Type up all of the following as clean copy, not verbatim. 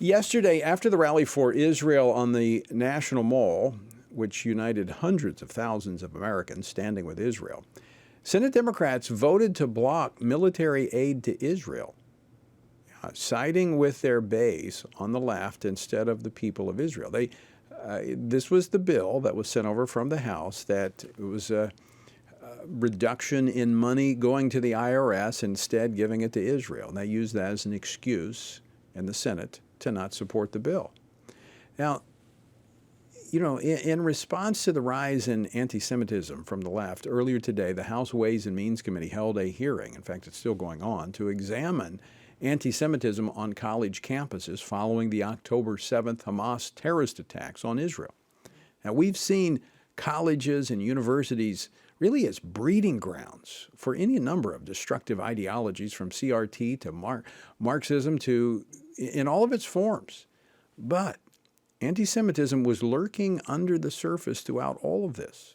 Yesterday, after the rally for Israel on the National Mall, which united hundreds of thousands of Americans standing with Israel, Senate Democrats voted to block military aid to Israel, siding with their base on the left instead of the people of Israel. This was the bill that was sent over from the House that was a reduction in money going to the IRS, instead giving it to Israel. And they used that as an excuse in the Senate to not support the bill. Now, you know, in response to the rise in anti-Semitism from the left, earlier today, the House Ways and Means Committee held a hearing, in fact, it's still going on, to examine anti-Semitism on college campuses following the October 7th Hamas terrorist attacks on Israel. Now, we've seen colleges and universities really as breeding grounds for any number of destructive ideologies, from CRT to Marxism to in all of its forms. But anti-Semitism was lurking under the surface throughout all of this.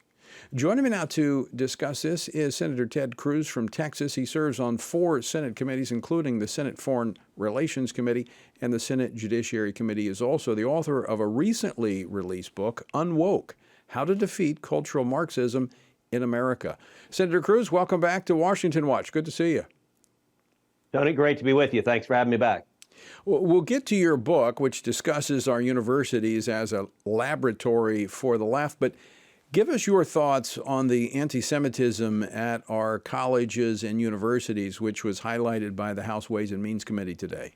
Joining me now to discuss this is Senator Ted Cruz from Texas. He serves on 4 Senate committees, including the Senate Foreign Relations Committee, and the Senate Judiciary Committee. He is also the author of a recently released book, Unwoke: How to Defeat Cultural Marxism in America. Senator Cruz, welcome back to Washington Watch. Good to see you. Tony, great to be with you. Thanks for having me back. We'll get to your book, which discusses our universities as a laboratory for the left, but give us your thoughts on the anti-Semitism at our colleges and universities, which was highlighted by the House Ways and Means Committee today.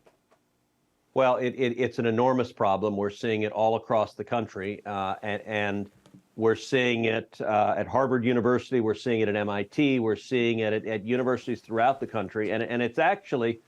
Well, it's an enormous problem. We're seeing it all across the country, and we're seeing it at Harvard University. We're seeing it at MIT. We're seeing it at universities throughout the country, and it's actually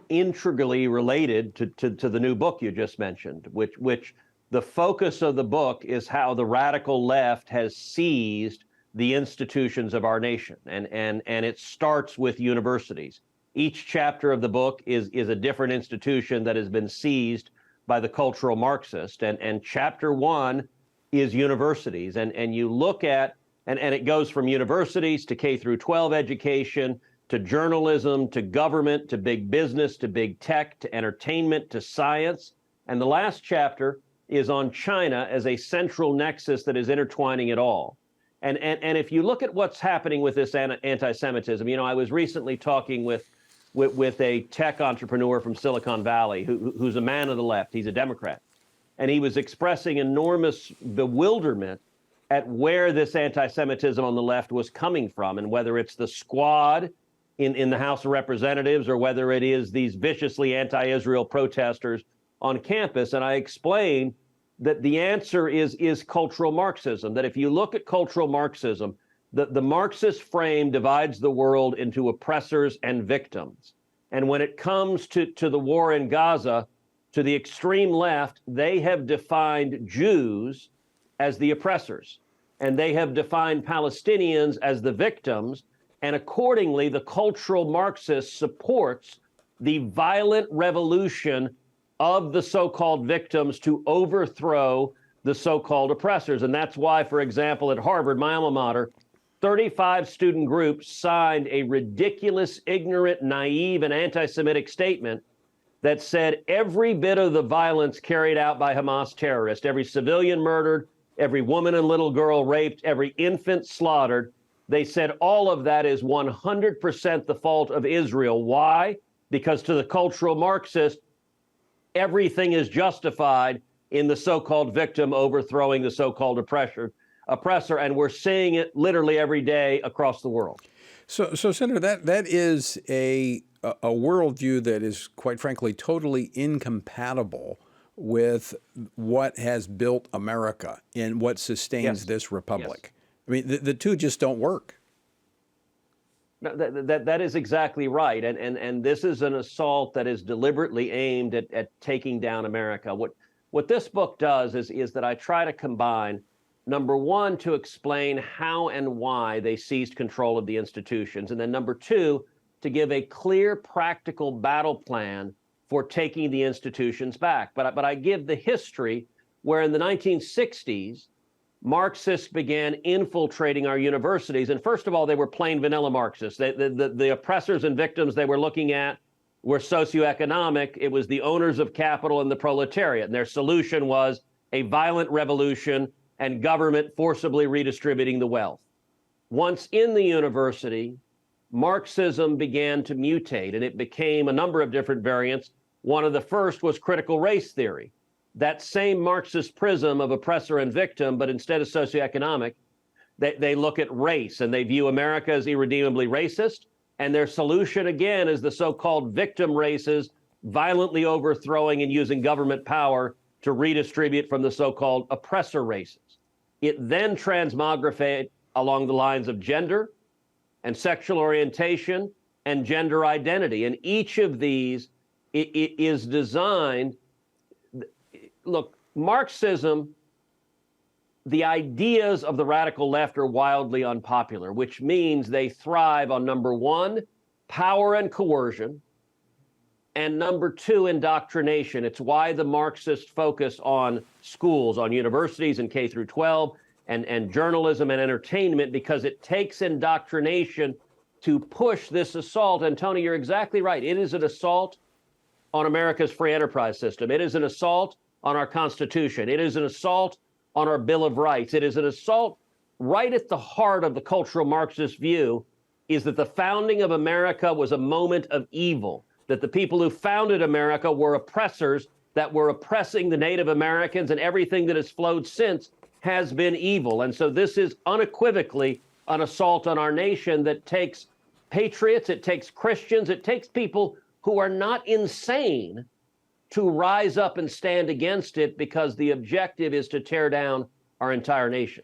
integrally related to the new book you just mentioned, which the focus of the book is how the radical left has seized the institutions of our nation, and it starts with universities. Each chapter of the book is a different institution that has been seized by the cultural Marxist, and chapter 1 is universities, and you look at, and it goes from universities to K through 12 education, to journalism, to government, to big business, to big tech, to entertainment, to science. And the last chapter is on China as a central nexus that is intertwining it all. And if you look at what's happening with this anti-Semitism, you know, I was recently talking with a tech entrepreneur from Silicon Valley who's a man of the left. He's a Democrat. And he was expressing enormous bewilderment at where this anti-Semitism on the left was coming from, and whether it's the squad in the House of Representatives or whether it is these viciously anti-Israel protesters on campus. And I explained that the answer is cultural Marxism, that if you look at cultural Marxism, the Marxist frame divides the world into oppressors and victims. And when it comes to the war in Gaza, to the extreme left, they have defined Jews as the oppressors, and they have defined Palestinians as the victims. And accordingly, the cultural Marxist supports the violent revolution of the so-called victims to overthrow the so-called oppressors. And that's why, for example, at Harvard, my alma mater, 35 student groups signed a ridiculous, ignorant, naive, and anti-Semitic statement that said every bit of the violence carried out by Hamas terrorists, every civilian murdered, every woman and little girl raped, every infant slaughtered, they said all of that is 100% the fault of Israel. Why? Because to the cultural Marxist, everything is justified in the so-called victim overthrowing the so-called oppressor, and we're seeing it literally every day across the world. So Senator, that is a worldview that is, quite frankly, totally incompatible with what has built America and what sustains this republic. Yes. I mean, the two just don't work. No, that is exactly right. And this is an assault that is deliberately aimed at taking down America. What this book does is that I try to combine, number one, to explain how and why they seized control of the institutions, and then number two, to give a clear, practical battle plan for taking the institutions back. But I give the history where in the 1960s, Marxists began infiltrating our universities. And first of all, they were plain vanilla Marxists. The oppressors and victims they were looking at were socioeconomic. It was the owners of capital and the proletariat. And their solution was a violent revolution and government forcibly redistributing the wealth. Once in the university, Marxism began to mutate, and it became a number of different variants. One of the first was critical race theory. That same Marxist prism of oppressor and victim, but instead of socioeconomic, they look at race, and they view America as irredeemably racist. And their solution, again, is the so-called victim races, violently overthrowing and using government power to redistribute from the so-called oppressor races. It then transmogrified along the lines of gender and sexual orientation and gender identity. And each of these it is designed, look, Marxism, the ideas of the radical left are wildly unpopular, which means they thrive on, number one, power and coercion, and number two, indoctrination. It's why the Marxists focus on schools, on universities and K through 12, and journalism and entertainment, because it takes indoctrination to push this assault. And Tony, you're exactly right. It is an assault on America's free enterprise system. It is an assault on our Constitution. It is an assault on our Bill of Rights. It is an assault right at the heart of the cultural Marxist view, is that the founding of America was a moment of evil, that the people who founded America were oppressors that were oppressing the Native Americans, and everything that has flowed since has been evil. And so this is unequivocally an assault on our nation that takes patriots, it takes Christians, it takes people who are not insane to rise up and stand against it, because the objective is to tear down our entire nation.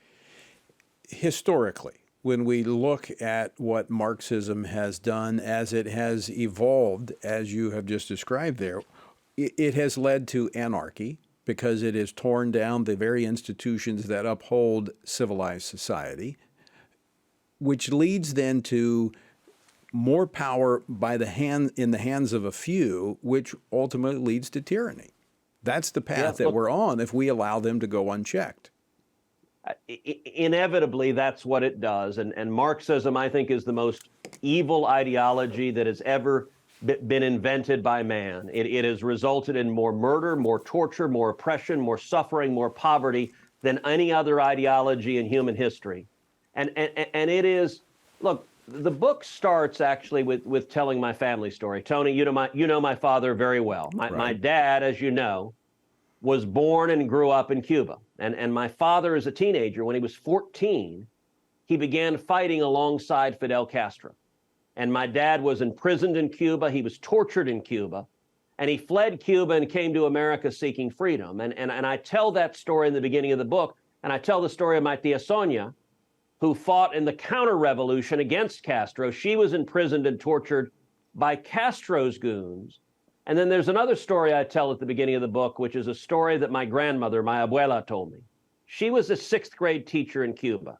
Historically, when we look at what Marxism has done as it has evolved, as you have just described there, it has led to anarchy, because it has torn down the very institutions that uphold civilized society, which leads then to more power in the hands of a few, which ultimately leads to tyranny. That's the path that we're on if we allow them to go unchecked. Inevitably, that's what it does. And Marxism, I think, is the most evil ideology that has ever been invented by man. It has resulted in more murder, more torture, more oppression, more suffering, more poverty than any other ideology in human history. And it is, look, the book starts actually with telling my family story. Tony, you know my father very well. My dad, as you know, was born and grew up in Cuba. And my father, as a teenager, when he was 14, he began fighting alongside Fidel Castro. And my dad was imprisoned in Cuba. He was tortured in Cuba. And he fled Cuba and came to America seeking freedom. And I tell that story in the beginning of the book. And I tell the story of my tia Sonia, who fought in the counter-revolution against Castro. She was imprisoned and tortured by Castro's goons. And then there's another story I tell at the beginning of the book, which is a story that my grandmother, my abuela, told me. She was a 6th grade teacher in Cuba.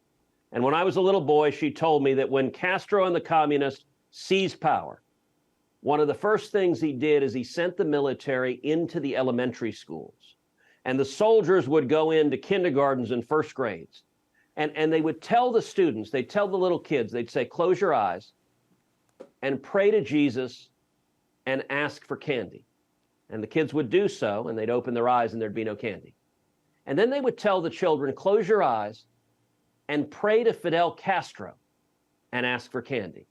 And when I was a little boy, she told me that when Castro and the communists seized power, one of the first things he did is he sent the military into the elementary schools. And the soldiers would go into kindergartens and first grades. And they would tell the students, they'd tell the little kids, they'd say, close your eyes and pray to Jesus and ask for candy. And the kids would do so, and they'd open their eyes and there'd be no candy. And then they would tell the children, close your eyes and pray to Fidel Castro and ask for candy.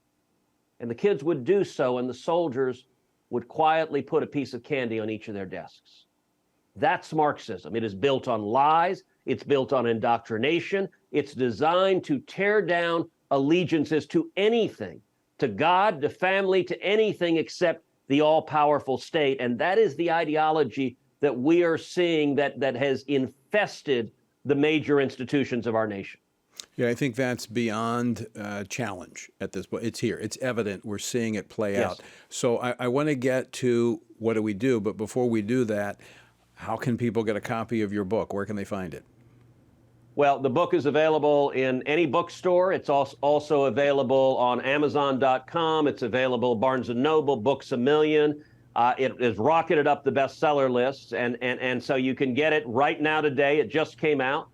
And the kids would do so, and the soldiers would quietly put a piece of candy on each of their desks. That's Marxism. It is built on lies. It's built on indoctrination. It's designed to tear down allegiances to anything, to God, to family, to anything except the all-powerful state. And that is the ideology that we are seeing that has infested the major institutions of our nation. Yeah, I think that's beyond challenge at this point. It's here. It's evident. We're seeing it play out. So I want to get to what do we do, but before we do that, how can people get a copy of your book? Where can they find it? Well, the book is available in any bookstore. It's also available on Amazon.com. It's available Barnes & Noble, Books A Million. It has rocketed up the bestseller lists, and so you can get it right now today. It just came out.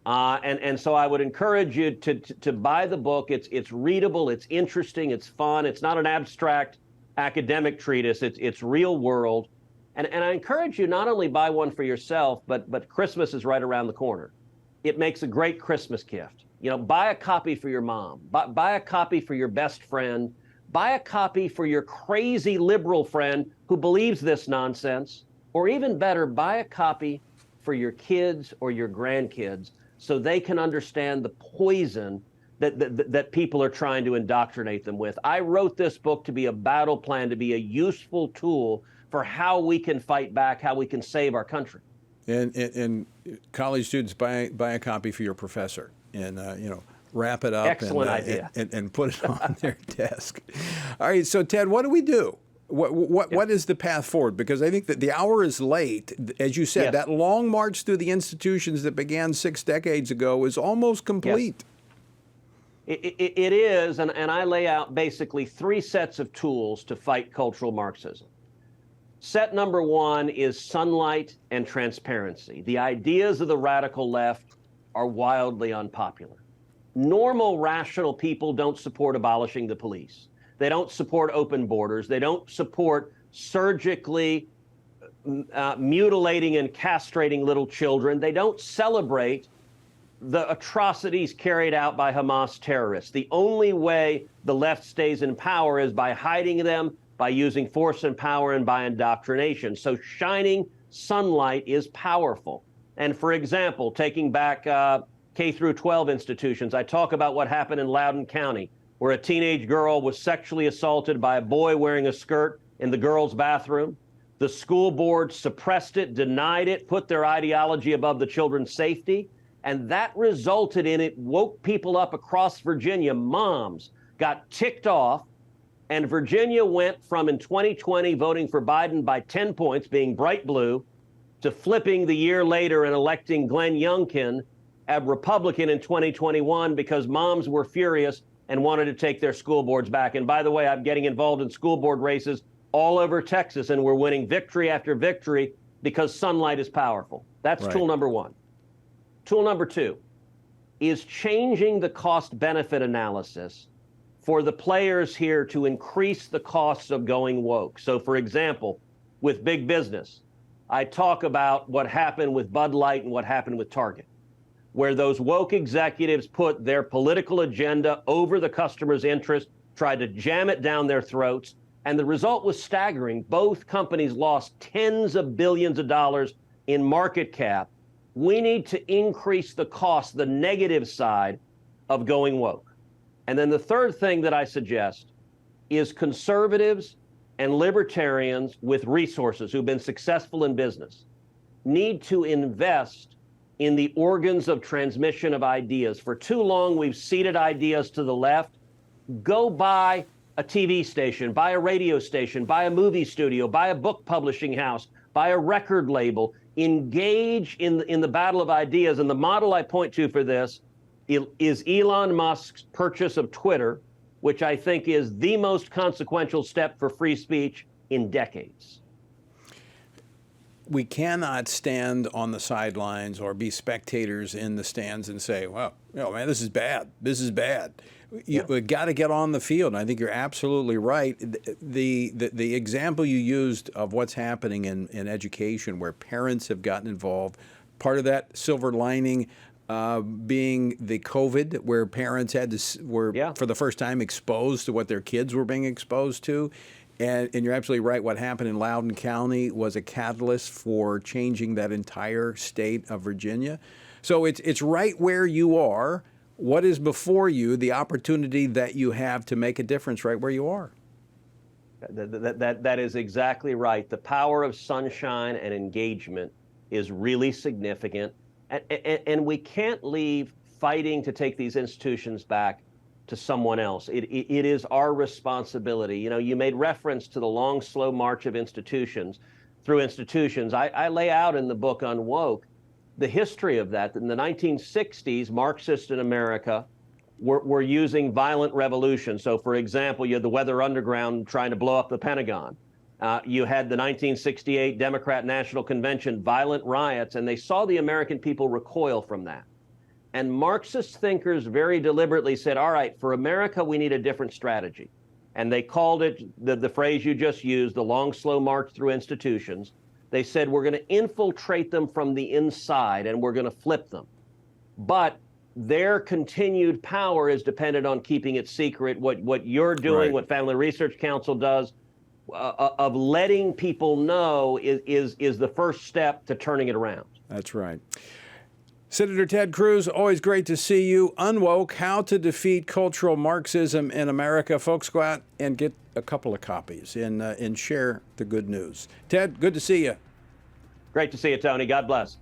And so I would encourage you to buy the book. It's readable, it's interesting, it's fun. It's not an abstract academic treatise. It's real world. And I encourage you not only buy one for yourself, but Christmas is right around the corner. It makes a great Christmas gift. You know, buy a copy for your mom, buy a copy for your best friend, buy a copy for your crazy liberal friend who believes this nonsense, or even better, buy a copy for your kids or your grandkids so they can understand the poison that people are trying to indoctrinate them with. I wrote this book to be a battle plan, to be a useful tool for how we can fight back, how we can save our country. And college students, buy a copy for your professor, and wrap it up. Excellent idea. And put it on their desk. All right, so Ted, what do we do? What is the path forward? Because I think that the hour is late. As you said, Yes. that long march through the institutions that began 6 decades ago is almost complete. Yes. It is, and I lay out basically 3 sets of tools to fight cultural Marxism. Set number 1 is sunlight and transparency. The ideas of the radical left are wildly unpopular. Normal, rational people don't support abolishing the police. They don't support open borders. They don't support surgically mutilating and castrating little children. They don't celebrate the atrocities carried out by Hamas terrorists. The only way the left stays in power is by hiding them, by using force and power, and by indoctrination. So shining sunlight is powerful. And for example, taking back K through 12 institutions, I talk about what happened in Loudoun County, where a teenage girl was sexually assaulted by a boy wearing a skirt in the girls' bathroom. The school board suppressed it, denied it, put their ideology above the children's safety. And that resulted in, it woke people up across Virginia. Moms got ticked off, and Virginia went from, in 2020, voting for Biden by 10 points, being bright blue, to flipping the year later and electing Glenn Youngkin, a Republican, in 2021, because moms were furious and wanted to take their school boards back. And by the way, I'm getting involved in school board races all over Texas, and we're winning victory after victory because sunlight is powerful. That's Right. Tool number 1. Tool number 2 is changing the cost-benefit analysis for the players here to increase the costs of going woke. So for example, with big business, I talk about what happened with Bud Light and what happened with Target, where those woke executives put their political agenda over the customer's interest, tried to jam it down their throats, and the result was staggering. Both companies lost tens of billions of dollars in market cap. We need to increase the cost, the negative side of going woke. And then the third thing that I suggest is conservatives and libertarians with resources who've been successful in business need to invest in the organs of transmission of ideas. For too long, we've ceded ideas to the left. Go buy a TV station, buy a radio station, buy a movie studio, buy a book publishing house, buy a record label. Engage in the battle of ideas. And the model I point to for this is Elon Musk's purchase of Twitter, which I think is the most consequential step for free speech in decades. We cannot stand on the sidelines or be spectators in the stands and say, well, man, this is bad. This is bad. We've got to get on the field. And I think you're absolutely right. The example you used of what's happening in education, where parents have gotten involved, part of that silver lining being the COVID, where parents were for the first time exposed to what their kids were being exposed to. And you're absolutely right. What happened in Loudoun County was a catalyst for changing that entire state of Virginia. So it's right where you are. What is before you, the opportunity that you have to make a difference right where you are? That is exactly right. The power of sunshine and engagement is really significant. And we can't leave fighting to take these institutions back to someone else. It is our responsibility. You know, you made reference to the long, slow march of institutions through institutions. I lay out in the book on woke the history of that. In the 1960s, Marxists in America were using violent revolution. So, for example, you had the Weather Underground trying to blow up the Pentagon. You had the 1968 Democrat National Convention, violent riots, and they saw the American people recoil from that. And Marxist thinkers very deliberately said, all right, for America, we need a different strategy. And they called it the phrase you just used, the long, slow march through institutions. They said, we're going to infiltrate them from the inside and we're going to flip them. But their continued power is dependent on keeping it secret. What you're doing, Right. what Family Research Council does, of letting people know is the first step to turning it around. That's right. Senator Ted Cruz, always great to see you. Unwoke, How to Defeat Cultural Marxism in America. Folks, go out and get a couple of copies and share the good news. Ted, good to see you. Great to see you, Tony. God bless.